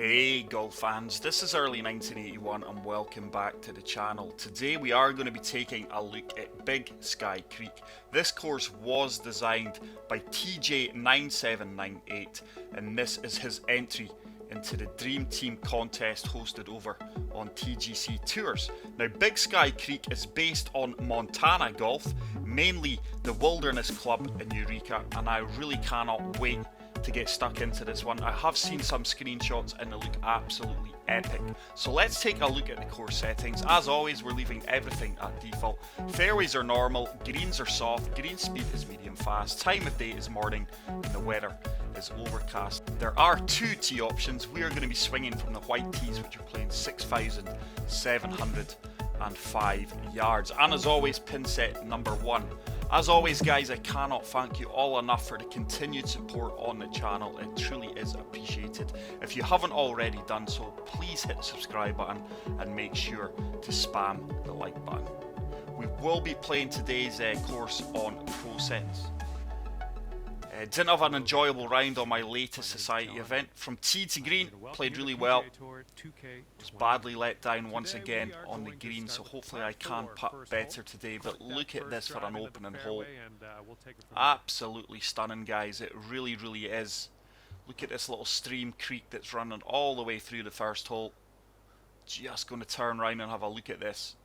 Hey golf fans, this is early 1981 and welcome back to the channel. Today we are going to be taking a look at Big Sky Creek. This course was designed by TJ9798 and this is his entry into the Dream Team contest hosted over on TGC Tours. Now Big Sky Creek is based on Montana golf, mainly the Wilderness Club in Eureka, and I really cannot wait to get stuck into this one. I have seen some screenshots and they look absolutely epic. So let's take a look at the course settings. As always, we're leaving everything at default. Fairways are normal, greens are soft, green speed is medium fast, time of day is morning, and the weather is overcast. There are two tee options. We are going to be swinging from the white tees, which are playing 6,705 yards. And as always, pin set number 1. As always guys, I cannot thank you all enough for the continued support on the channel. It truly is appreciated. If you haven't already done so, please hit the subscribe button and make sure to spam the like button. We will be playing today's course on pro sets. Didn't have an enjoyable round on my latest society event. From tee to green, played really well. Was badly let down once again on the green, so hopefully I can putt better today. But look at this for an opening hole. Absolutely stunning, guys. It really is. Look at this little stream creek that's running all the way through the first hole. Just going to turn around and have a look at this.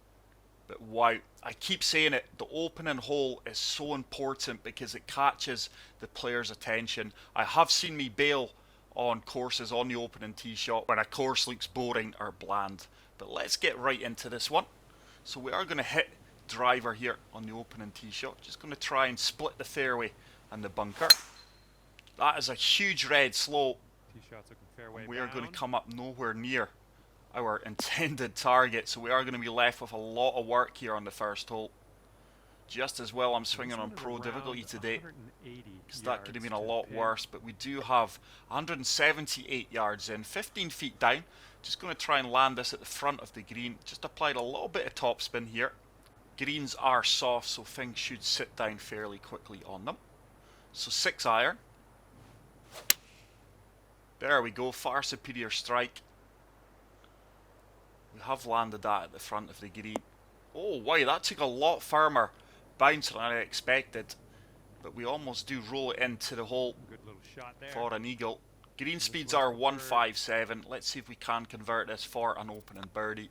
But wow, I keep saying it, the opening hole is so important because it catches the player's attention. I have seen me bail on courses on the opening tee shot when a course looks boring or bland. But let's get right into this one. So we are going to hit driver here on the opening tee shot. Just going to try and split the fairway and the bunker. That is a huge red slope. We are going to come up nowhere near our intended target, so we are going to be left with a lot of work here on the first hole. Just as well I'm swinging on pro difficulty today, because that could have been a lot worse, but we do have 178 yards in, 15 feet down. Just going to try and land this at the front of the green. Just applied a little bit of topspin here. Greens are soft, so things should sit down fairly quickly on them. So 6 iron. There we go, far superior strike. We have landed that at the front of the green. Oh wow, that took a lot firmer bounce than I expected. But we almost do roll it into the hole for an eagle. Green speeds are 157. Let's see if we can convert this for an opening birdie.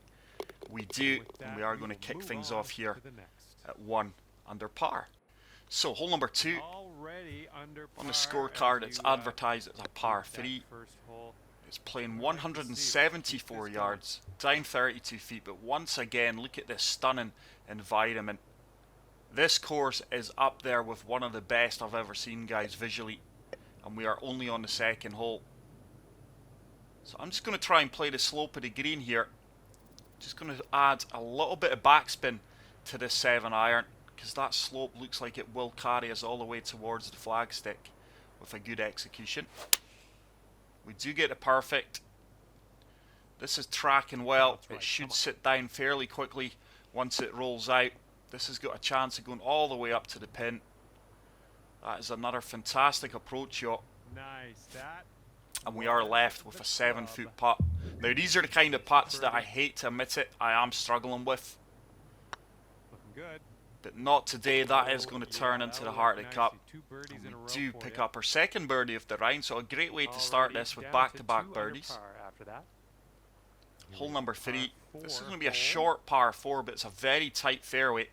We do, and we are going to kick things off here at 1 under par. So hole number 2. On the scorecard it's advertised as a par 3. It's playing 174 yards, down 32 feet, but once again, look at this stunning environment. This course is up there with one of the best I've ever seen, guys, visually, and we are only on the second hole. So I'm just going to try and play the slope of the green here. Just going to add a little bit of backspin to this 7 iron, because that slope looks like it will carry us all the way towards the flagstick with a good execution. We do get a perfect. This is tracking well. It should sit down fairly quickly once it rolls out. This has got a chance of going all the way up to the pin. That is another fantastic approach shot. And we are left with a 7-foot putt. Now these are the kind of putts that I hate to admit it, I am struggling with. But not today. That is going to turn into the heart of the cup. And we do pick up our second birdie of the round, so a great way to start this with back-to-back birdies. Hole number 3. This is going to be a short par 4, but it's a very tight fairway.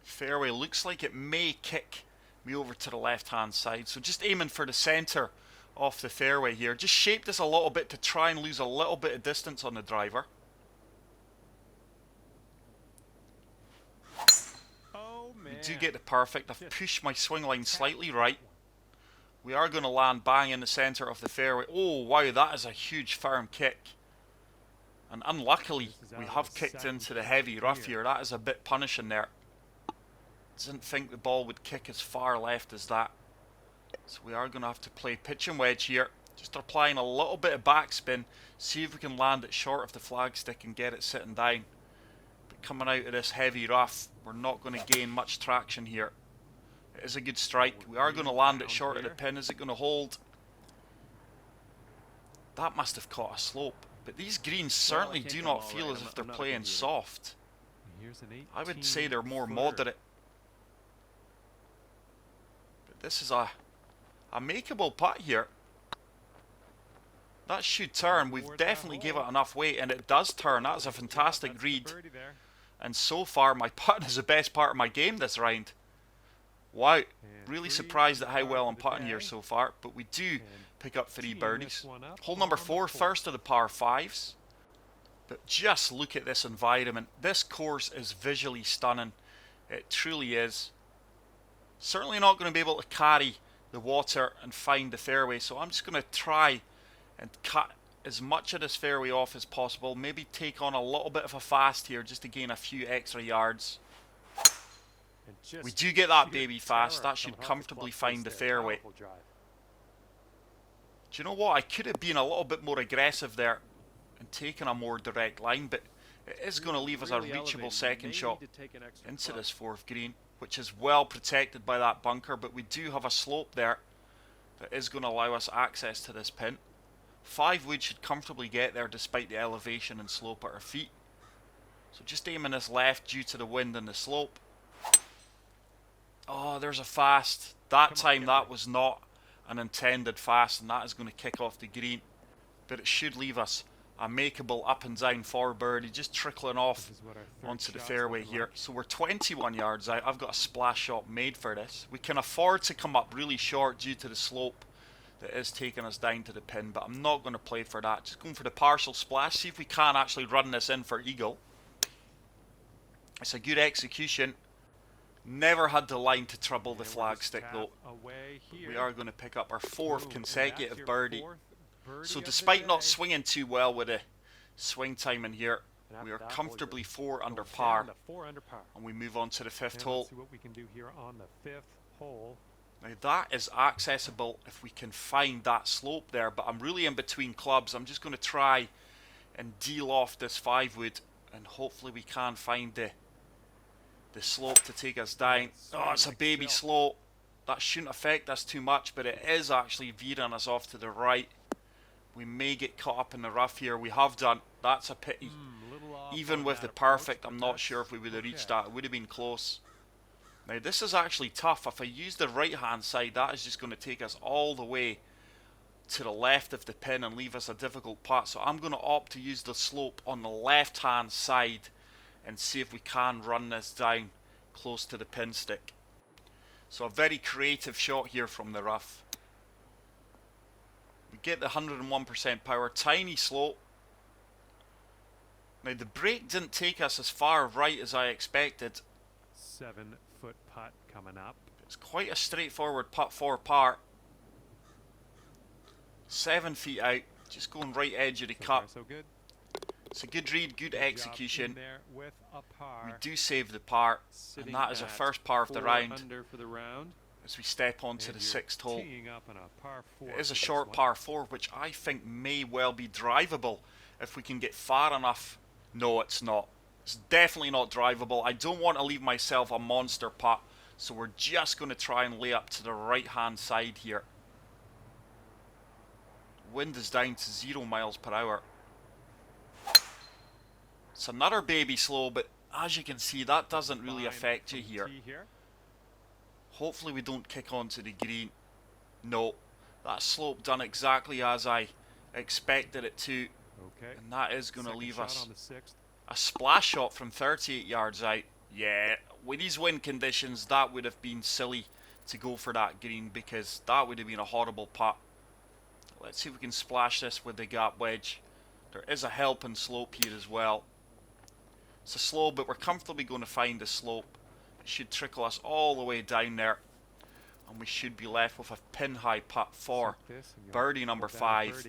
Fairway looks like it may kick me over to the left-hand side, so just aiming for the centre of the fairway here. Just shape this a little bit to try and lose a little bit of distance on the driver. We do get the perfect. I've pushed my swing line slightly right. We are going to land bang in the centre of the fairway. Oh wow, that is a huge firm kick. And unluckily, we have kicked into the heavy rough here. That is a bit punishing there. Didn't think the ball would kick as far left as that. So we are going to have to play pitch and wedge here. Just applying a little bit of backspin. See if we can land it short of the flagstick and get it sitting down. Coming out of this heavy rough, we're not going to gain much traction here. It is a good strike. We are going to land it short of the pin. Is it going to hold? That must have caught a slope. But these greens certainly do not feel as if they're playing soft. I would say they're more moderate. But this is a makeable putt here. That should turn. We've definitely gave it enough weight, and it does turn. That's a fantastic read. And so far, my putt is the best part of my game this round. Wow. Really surprised at how well I'm putting here so far. But we do pick up 3 birdies. Hole number 4, first of the par 5s. But just look at this environment. This course is visually stunning. It truly is. Certainly not going to be able to carry the water and find the fairway. So I'm just going to try and cut as much of this fairway off as possible. Maybe take on a little bit of a fast here just to gain a few extra yards. We do get that baby fast. That should comfortably find the fairway. Do you know what? I could have been a little bit more aggressive there and taken a more direct line, but it is going to leave us a reachable second shot into this 4th green, which is well protected by that bunker, but we do have a slope there that is going to allow us access to this pin. 5 wood should comfortably get there despite the elevation and slope at our feet. So just aiming this left due to the wind and the slope. Oh, there's a fast. That time that was not an intended fast, and that is going to kick off the green. But it should leave us a makeable up and down for birdie, just trickling off onto the fairway here. So we're 21 yards out. I've got a splash shot made for this. We can afford to come up really short due to the slope that is taking us down to the pin, but I'm not going to play for that. Just going for the partial splash, see if we can actually run this in for eagle. It's a good execution. Never had the line to trouble the flagstick though. We are going to pick up our 4th consecutive birdie. So despite not swinging too well with the swing time in here, we are comfortably 4 under par. And we move on to the 5th hole. Now that is accessible if we can find that slope there, but I'm really in between clubs. I'm just going to try and deal off this 5 wood, and hopefully we can find the slope to take us down. Oh, it's a baby slope. That shouldn't affect us too much, but it is actually veering us off to the right. We may get caught up in the rough here. We have done. That's a pity. Even with the perfect, I'm not sure if we would have reached that. It would have been close. Now this is actually tough. If I use the right hand side, that is just going to take us all the way to the left of the pin and leave us a difficult putt. So I'm going to opt to use the slope on the left hand side and see if we can run this down close to the pin stick. So a very creative shot here from the rough. We get the 101% power, tiny slope. Now the break didn't take us as far right as I expected. 7-foot putt coming up. It's quite a straightforward putt for par. 7 feet out, just going right edge of the cup. So good. It's a good read, good execution. There with a par. We do save the par, and that is our first par of the round. Under for the round. As we step onto the 6th hole. Up on a par 4 it is a short par 4, which I think may well be drivable if we can get far enough. No, it's not. It's definitely not drivable. I don't want to leave myself a monster putt, so we're just going to try and lay up to the right hand side here. Wind is down to 0 miles per hour. It's another baby slow, but as you can see, that doesn't really affect you here. Hopefully we don't kick onto the green. No, that slope done exactly as I expected it to. Okay. And that is going to leave us a splash shot from 38 yards out. Yeah, with these wind conditions, that would have been silly to go for that green, because that would have been a horrible putt. Let's see if we can splash this with the gap wedge. There is a helping slope here as well. It's a slow, but we're comfortably going to find the slope. It should trickle us all the way down there, and we should be left with a pin high putt for birdie number 5.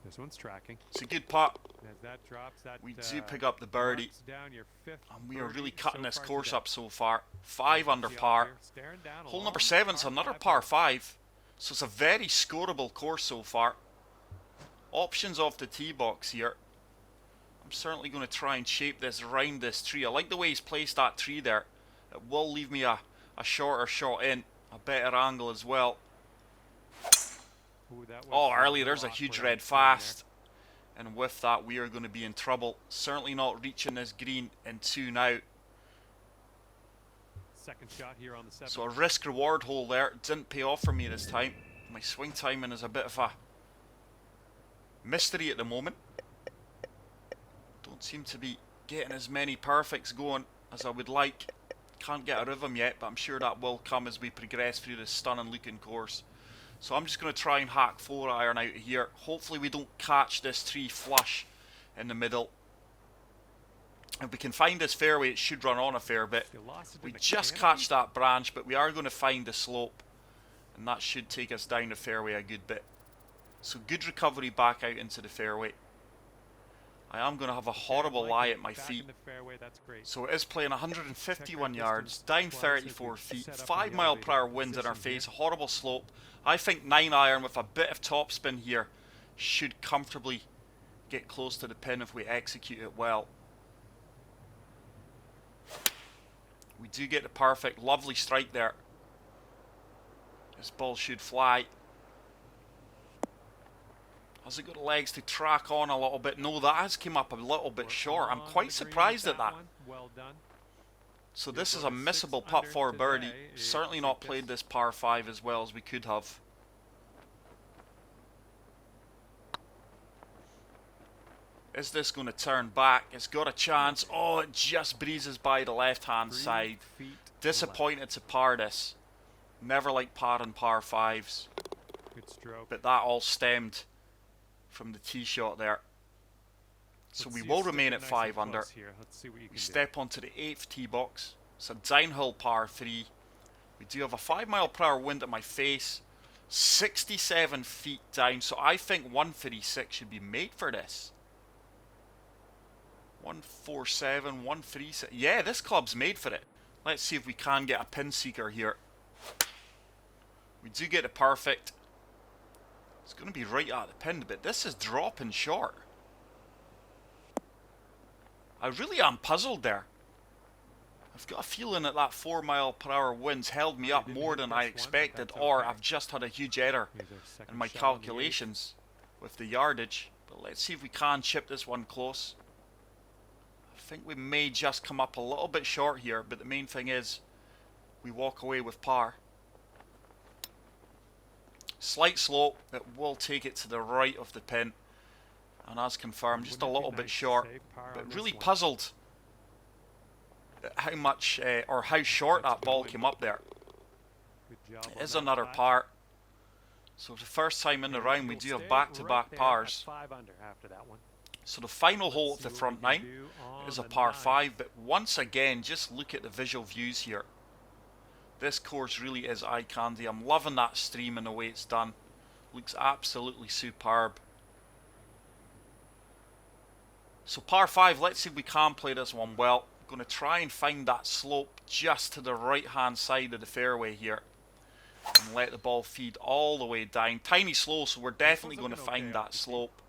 This one's tracking. It's a good putt. As that drops, we do pick up the birdie, down your 5th and we are really cutting this course up so far. 5 under par. Hole number 7 is another par 5, so it's a very scoreable course so far. Options off the tee box here. I'm certainly going to try and shape this around this tree. I like the way he's placed that tree there. It will leave me a shorter shot in, a better angle as well. Ooh, that was Oh, a early, little there's a awkward huge on red the green there. fast. And with that, we are going to be in trouble. Certainly not reaching this green in 2 now. Second shot here on the 7th. So a risk-reward hole there. Didn't pay off for me this time. My swing timing is a bit of a mystery at the moment. Don't seem to be getting as many perfects going as I would like. Can't get a rhythm yet, but I'm sure that will come as we progress through this stunning looking course. So I'm just going to try and hack 4-iron out of here. Hopefully we don't catch this tree flush in the middle. If we can find this fairway, it should run on a fair bit. You lost it in We the just canopy. catch that branch, but we are going to find the slope. And that should take us down the fairway a good bit. So good recovery back out into the fairway. I am going to have a horrible Like lie it. at my Back feet. in the fairway, that's great. So it is playing 151 Check yards, distance down twice as 34 we feet, set up in 5 the mile per hour elevated winds in our position face, here. a horrible slope. I think 9-iron with a bit of topspin here should comfortably get close to the pin if we execute it well. We do get the perfect, lovely strike there. This ball should fly. Has it got legs to track on a little bit? No, that has come up a little bit We're short. I'm on quite the green surprised with at that. one. Well done. So You'll this go is a to 6 missable putt under for birdie. today if Certainly you not take played this. this par 5 as well as we could have. Is this going to turn back? It's got a chance. Oh, it just breezes by the left-hand 3 side. feet Disappointed to par this. Never like par and par 5s. left. Good stroke. But that all stemmed from the tee shot there. So Let's we see will you stick remain it at nice 5 and under. close here. Let's see what you can We do. step onto the 8th tee box. It's a downhill par 3. We do have a 5 mile per hour wind at my face. 67 feet down. So I think 136 should be made for this. 147, 136. Yeah, this club's made for it. Let's see if we can get a pin seeker here. We do get a perfect. It's going to be right at the pin, but this is dropping short. I really am puzzled there. I've got a feeling that that 4 mile per hour winds held me Well, up you didn't more hit than this I one, but expected, that's or okay. I've just had a huge error Here's our second in my shot on the 8th. calculations with the yardage. But let's see if we can chip this one close. I think we may just come up a little bit short here, but the main thing is we walk away with par. Slight slope, it will take it to the right of the pin. And as confirmed, just a Wouldn't it be little bit nice to short. save par on But this really one? puzzled at how much or how short That's that ball good. came up there. Good job It on is that another putt. par. So the first time in the And round we you'll do have stay back-to-back right there at pars. 5 under after that one. So the final hole of Let's the see what front we can 9 do on is a the par 9th. 5. But once again, just look at the visual views here. This course really is eye candy. I'm loving that stream and the way it's done. Looks absolutely superb. So par 5, let's see if we can play this one well. I'm going to try and find that slope just to the right hand side of the fairway here. And let the ball feed all the way down. Tiny slow, so we're definitely going to looking find okay that off the tee. slope.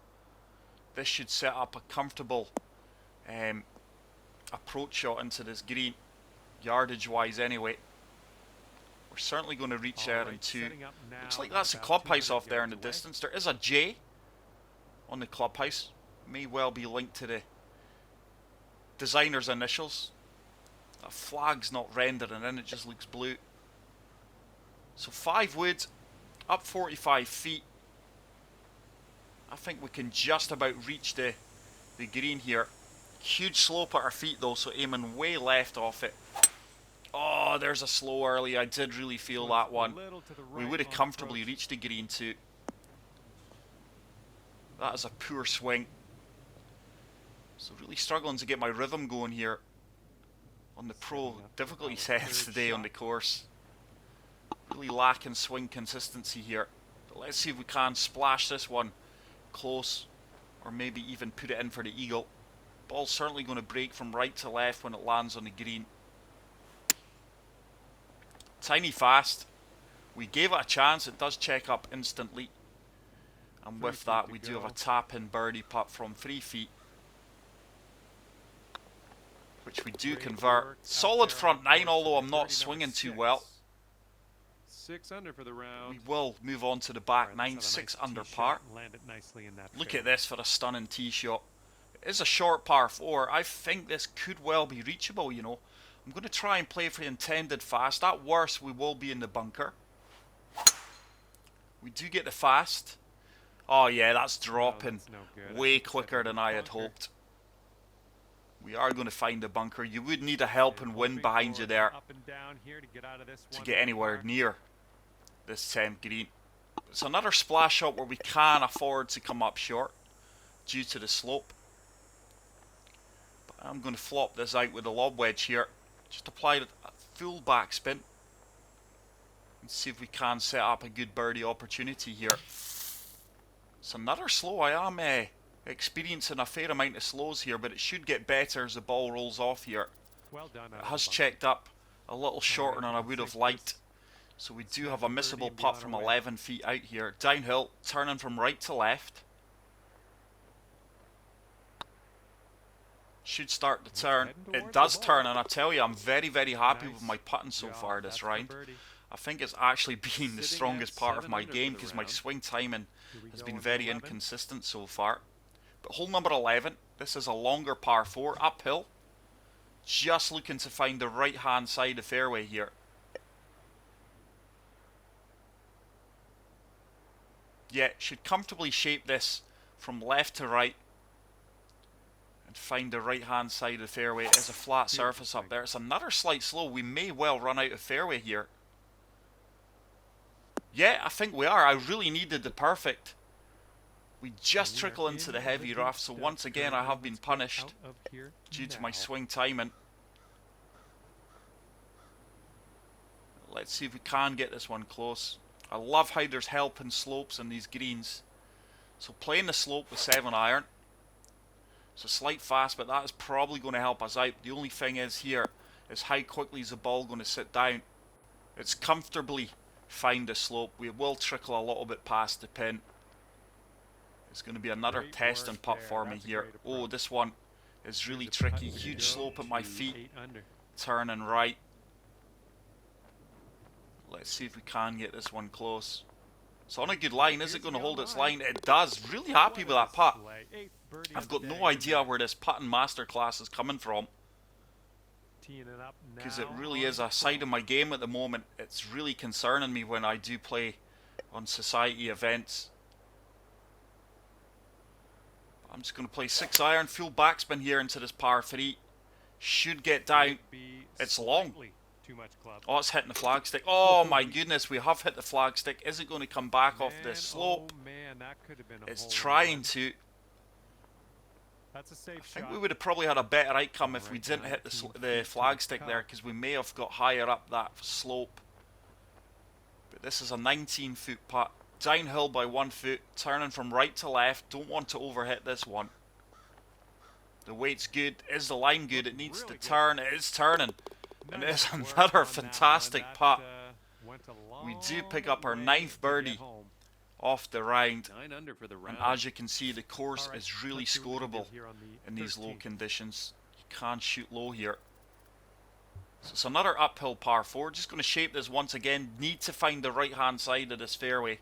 This should set up a comfortable approach shot into this green, yardage wise anyway. We're certainly going to reach there in Alright, 2. setting up now Looks like at that's a about clubhouse 200 off there in the yards away. distance. There is a J on the clubhouse. May well be linked to the designer's initials. That flag's not rendering in, it just looks blue. So 5 wood, up 45 feet. I think we can just about reach the green here. Huge slope at our feet though, so aiming way left off it. Oh, there's a slow early. I did really feel So it's that one. a little to the We right would have on comfortably approach. reached the green too. That is a poor swing. So really struggling to get my rhythm going here on the pro Setting up difficulty our settings third today on shot. the course. Really lacking swing consistency here. But let's see if we can splash this one close, or maybe even put it in for the eagle. Ball's certainly going to break from right to left when it lands on the green. Tiny fast. We gave it a chance. It does check up instantly. And 3 with feet that, to we do go. have a tap-in birdie putt from 3 feet, which we do Great convert. work out Solid there on front the 9, course although today. I'm not Birdie swinging number too 6. well. 6 under for the round. We will move on to the back All right, nine, let's have a 6 nice under tee par. shot and land it nicely in that Look fairway. at this for a stunning tee shot. It is a short par 4. I think this could well be reachable, you know. I'm going to try and play for the intended fast. At worst, we will be in the bunker. We do get the fast. Oh yeah, that's dropping that's no good. way I think quicker it's than I had bunker. hoped. We are going to find a bunker. You would need a helping wind behind you there Up and down here to get out of this to one get with anywhere par. near this 10th green. It's another splash shot where we can afford to come up short due to the slope. But I'm going to flop this out with a lob wedge here. Just apply a full backspin and see if we can set up a good birdie opportunity here. It's another slow. I am experiencing a fair amount of slows here, but it should get better as the ball rolls off here. Well done. It has checked up a little shorter than I would have liked. So we do have a missable putt from 11 feet out here. Downhill, turning from right to left. Should start to turn. It does turn, and I tell you, I'm very, very happy with my putting so far this round. I think it's actually been the strongest part of my game because my swing timing has been very inconsistent so far. But hole number 11, this is a longer par 4, uphill. Just looking to find the right hand side of the fairway here. Yeah, should comfortably shape this from left to right and find the right hand side of the fairway. It is a flat surface up there. It's another slight slow. We may well run out of fairway here. Yeah, I think we are. I really needed the perfect. We just trickle into the heavy rough, so once again I have been punished due to my swing timing. Let's see if we can get this one close. I love how there's help in slopes in these greens. So playing the slope with 7 iron. It's a slight fast, but that is probably going to help us out. The only thing is here is how quickly is the ball going to sit down. It's comfortably find the slope. We will trickle a little bit past the pin. It's going to be another test and putt for me here. Oh, this one is really tricky. Huge slope at my feet. Turning right. Let's see if we can get this one close. It's on a good line. Is it going to hold its line? It does. Really happy with that putt. I've got no idea where this putting masterclass is coming from, because it really is a side of my game at the moment. It's really concerning me when I do play on society events. I'm just going to play 6 iron, full backspin here into this par 3. Should get down. It's long. Oh, it's hitting the flagstick. Oh my goodness, we have hit the flagstick. Is it going to come back off this slope? It's trying to. That's a safe shot. I think we would have probably had a better outcome if we didn't hit the flagstick there, because we may have got higher up that slope. But this is a 19-foot putt. Downhill by 1 foot, turning from right to left. Don't want to overhit this one. The weight's good. Is the line good? It needs to turn. It is turning. And it is another fantastic putt. We do pick up our 9th birdie off the round. And as you can see, the course is really scoreable in these low conditions. You can shoot low here. So it's another uphill par 4. Just going to shape this once again. Need to find the right hand side of this fairway.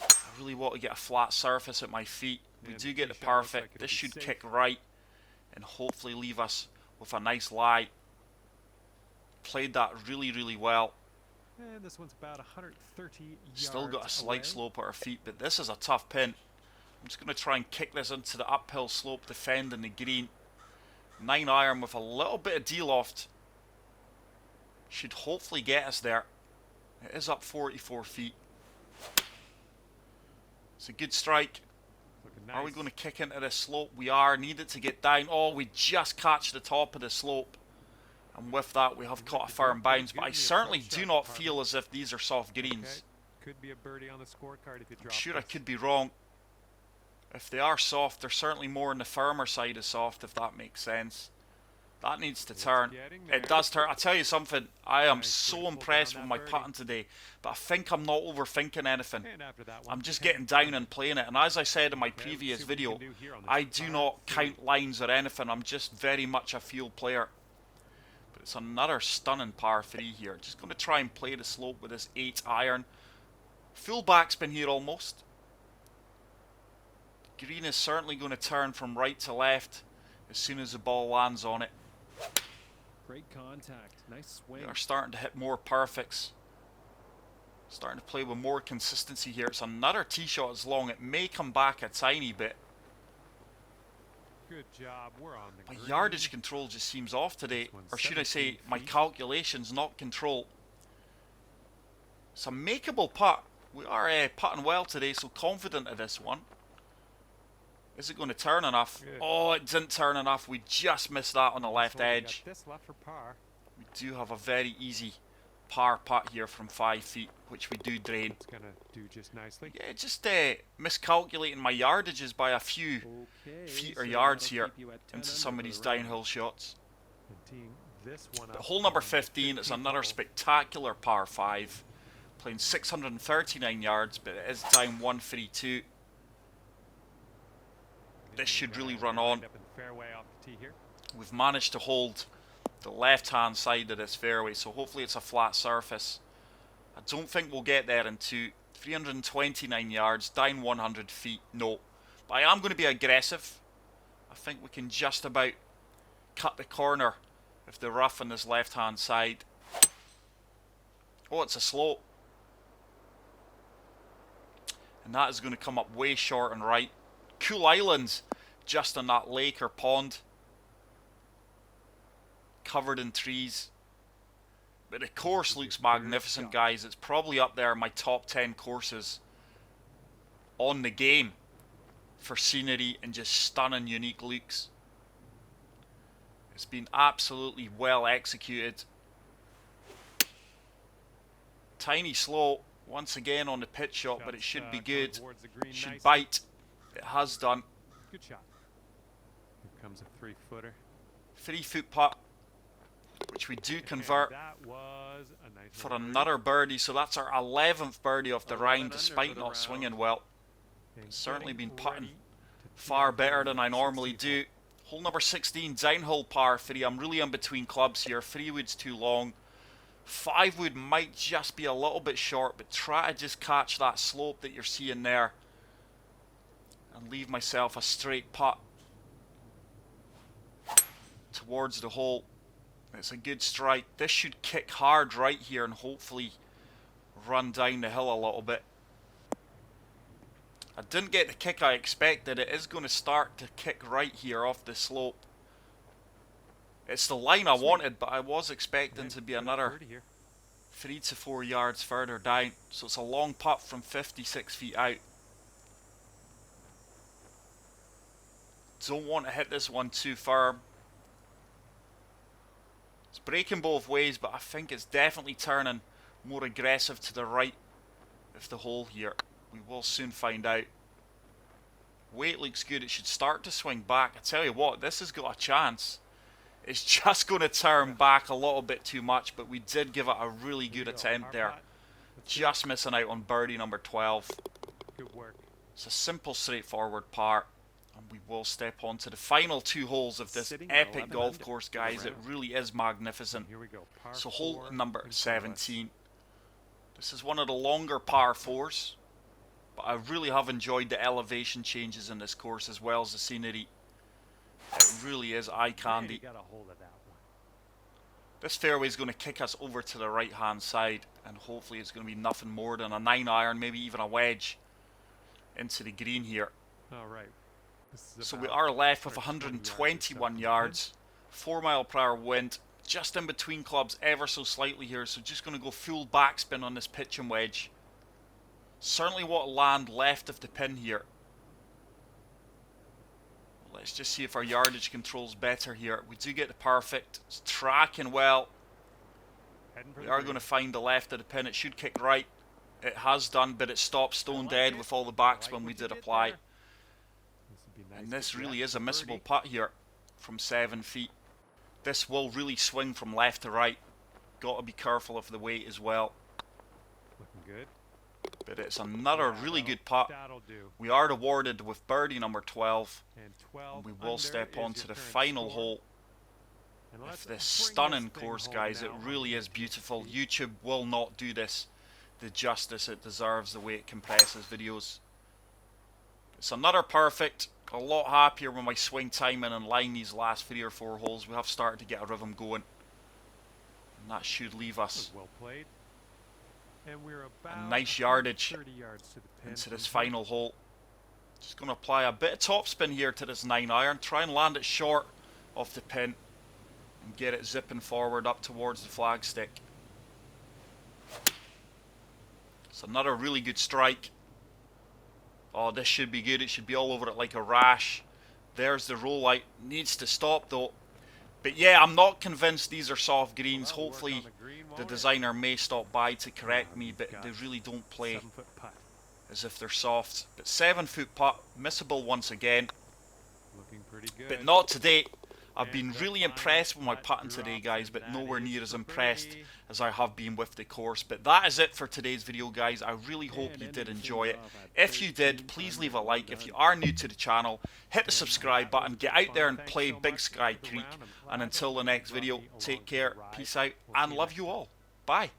I really want to get a flat surface at my feet. We do get the perfect. This should kick right and hopefully leave us with a nice lie. Played that really, really well. And this one's about 130 yards Still got a slight slope at our feet, but this is a tough pin. I'm just going to try and kick this into the uphill slope, defending the green. 9 iron with a little bit of de-loft. Should hopefully get us there. It is up 44 feet. It's a good strike. Are we going to kick into this slope? We are. Need it to get down. Oh, we just catch the top of the slope. And with that, we have caught a firm bounce. But I certainly do not feel as if these are soft greens. Could be a birdie on the scorecard if you drop. I'm sure I could be wrong. If they are soft, they're certainly more on the firmer side of soft, if that makes sense. That needs to turn. It does turn. I'll tell you something. I am so impressed with my putting today. But I think I'm not overthinking anything. I'm just getting down and playing it. And as I said in my previous video, I do not count lines or anything. I'm just very much a field player. It's another stunning par 3 here. Just going to try and play the slope with this 8 iron. Full backspin here almost. Green is certainly going to turn from right to left as soon as the ball lands on it. Great contact. Nice swing. We are starting to hit more perfects. Starting to play with more consistency here. It's another tee shot as long. It may come back a tiny bit. Good job. We're on the My green. yardage control just seems off today. Or should I say, my calculations, not control. It's a makeable putt. We are putting well today, so confident of this one. Is it going to turn enough? Good. Oh, it didn't turn enough. We just missed that on the left So we got edge. this left for par. We do have a very easy par putt here from 5 feet, which we do drain. It's gonna do just nicely. Yeah, just miscalculating my yardages by a few Okay, feet or so yards that'll here keep you at 10 into under some of for these the round. downhill shots. And teeing this one But up hole number on 15 is 15th another hole. spectacular par 5, playing 639 yards, but it is down 132. This should really run on. Lined up in fairway off the tee here. We've managed to hold the left-hand side of this fairway, so hopefully it's a flat surface. I don't think we'll get there in 329 yards, down 100 feet, no. But I am going to be aggressive. I think we can just about cut the corner of the rough on this left-hand side. Oh, it's a slope. And that is going to come up way short and right. Cool Islands, just on that lake or pond. Covered in trees. But the course looks magnificent, guys. It's probably up there in my top 10 courses on the game for scenery and just stunning, unique looks. It's been absolutely well executed. Tiny slope once again on the pitch shot, but it should be good. Towards the green Should nicely. bite. It has done. Good shot. Here comes a 3-footer. 3-foot putt, which we do convert And that was a nice for little birdie. another birdie. So that's our 11th birdie of the 11 round, under despite for the not round. swinging well. And Certainly getting been putting ready to tee far up better on than the I normally 16th do. Hole number 16, downhill par 3. I'm really in between clubs here. 3 wood's too long. 5 wood might just be a little bit short, but try to just catch that slope that you're seeing there and leave myself a straight putt towards the hole. It's a good strike. This should kick hard right here and hopefully run down the hill a little bit. I didn't get the kick I expected. It is going to start to kick right here off the slope. It's the line I wanted, but I was expecting to be Good another birdie here. 3 to 4 yards further down. So it's a long putt from 56 feet out. Don't want to hit this one too firm. It's breaking both ways, but I think it's definitely turning more aggressive to the right of the hole here. We will soon find out. Weight looks good. It should start to swing back. I tell you what, this has got a chance. It's just going to turn back a little bit too much, but we did give it a really Here good we go. attempt Par there. putt. Let's see. Just missing out on birdie number 12. Good work. It's a simple, straightforward par. And we will step on to the final 2 holes of this Sitting at epic 11 golf under course, for the guys. It round. really is magnificent. Here we go. Par So hole 4 number in front of us. 17. This is one of the longer par 4s. But I really have enjoyed the elevation changes in this course as well as the scenery. It really is eye Man, candy. he got a hold of that one. This fairway is going to kick us over to the right hand side. And hopefully it's going to be nothing more than a 9 iron, maybe even a wedge into the green here. All right. This is So we about are left with 120 121 yards, 4 mile per hour wind, just in between clubs ever so slightly here. So just going to go full backspin on this pitch and wedge. Certainly want to land left of the pin here. Let's just see if our yardage control's better here. We do get the perfect. It's tracking well. Heading for We the are green. going to find the left of the pin. It should kick right. It has done, but it stopped stone like dead it. with all the I like backspin what we you did did apply. there. This would be nice And to this get really is a for missable birdie. putt here from 7 feet. This will really swing from left to right. Got to be careful of the weight as well. Looking good. But it's another Yeah, really that'll- good putt. That'll do. We are awarded with birdie number 12. And 12 And we will under step is on to your the current final score. hole. with this stunning course, guys. It really is beautiful. YouTube will not do this the justice it deserves the way it compresses videos. It's another perfect. A lot happier with my swing timing and line these last 3 or 4 holes. We have started to get a rhythm going, and that should leave us well played. And we're about a nice yardage 30 yards to the pin into from this here. final hole. Just going to apply a bit of topspin here to this 9-iron. Try and land it short of the pin and get it zipping forward up towards the flagstick. It's another really good strike. Oh, this should be good. It should be all over it like a rash. There's the roll light. Needs to stop though. But yeah, I'm not convinced these are soft greens. Hopefully the designer may stop by to correct me, but they really don't play 7-foot putt. as if they're soft. But 7-foot putt, missable once again. Looking pretty good. But not today. I've been really impressed with my putting today, guys, but nowhere near as impressed as I have been with the course. But that is it for today's video, guys. I really hope you did enjoy it. If you did, please leave a like. If you are new to the channel, hit the subscribe button. Get out there and play Big Sky Creek. And until the next video, take care, peace out, and love you all. Bye.